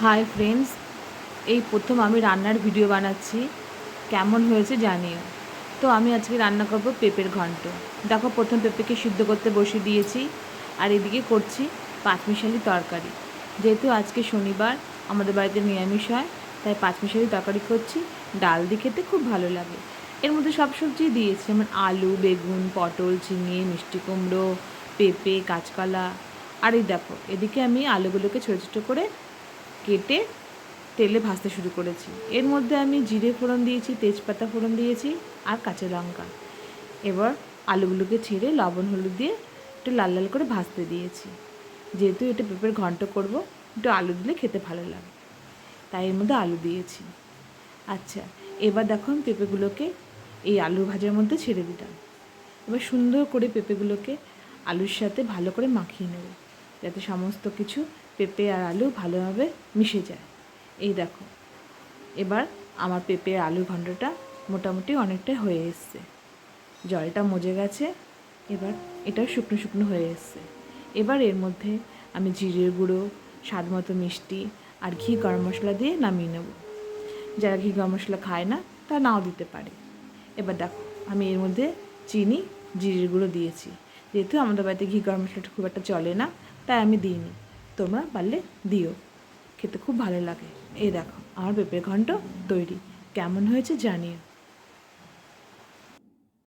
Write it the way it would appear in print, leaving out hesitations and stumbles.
Hi friends, এই প্রথম আমি রান্নার ভিডিও বানাচ্ছি। কেমন হয়েছে জানিও। তো আমি আজকে রান্না করব পেঁপের ঘন্ট। দেখো, প্রথম পেঁপেকে সিদ্ধ করতে বসিয়ে দিয়েছি, আর এদিকে করছি পাঁচমিশালি তরকারি। যেহেতু আজকে শনিবার, আমাদের বাড়িতে নিরামিষ হয়, তাই পাঁচমিশালি তরকারি করছি। ডাল দিয়ে খেতে খুব ভালো লাগে। এর মধ্যে সব সবজি দিয়েছি, যেমন আলু, বেগুন, পটল, ঝিঙে, মিষ্টি কুমড়ো, পেঁপে, কাঁচকলা। আর এই দেখো, এদিকে আমি আলুগুলোকে ছোটো ছোটো করে কেটে তেলে ভাজতে শুরু করেছি। এর মধ্যে আমি জিরে ফোড়ন দিয়েছি, তেজপাতা ফোড়ন দিয়েছি, আর কাঁচা লঙ্কা। এবার আলুগুলোকে ছেড়ে লবণ হলুদ দিয়ে একটু লাল লাল করে ভাজতে দিয়েছি। যেহেতু এটা পেঁপের ঘন্ট করব, একটু আলু দিলে খেতে ভালো লাগে, তাই এর মধ্যে আলু দিয়েছি। আচ্ছা, এবার দেখো আমি পেঁপেগুলোকে এই আলু ভাজার মধ্যে ছেড়ে দিলাম। এবার সুন্দর করে পেঁপেগুলোকে আলুর সাথে ভালো করে মাখিয়ে নেব, যাতে সমস্ত কিছু পেঁপে আর আলু ভালোভাবে মিশে যায়। এই দেখো, এবার আমার পেঁপে আর আলুর ঘন্টটা মোটামুটি অনেকটাই হয়ে এসছে। জলটা মজে গেছে, এবার এটা শুকনো শুকনো হয়ে এসছে। এবার এর মধ্যে আমি জিরের গুঁড়ো, স্বাদ মতো মিষ্টি আর ঘি গরম মশলা দিয়ে নামিয়ে নেব। যারা ঘি গরম মশলা খায় না, তারা নাও দিতে পারে। এবার দেখো, আমি এর মধ্যে চিনি, জিরের গুঁড়ো দিয়েছি। যেহেতু আমাদের বাড়িতে ঘি গরম মশলাটা খুব একটা চলে না, তাই আমি দিইনি। তোমরা পারলে দিও, খেতে খুব ভালো লাগে। এই দেখো, আমার পেঁপের ঘন্ট তৈরি। কেমন হয়েছে জানিও।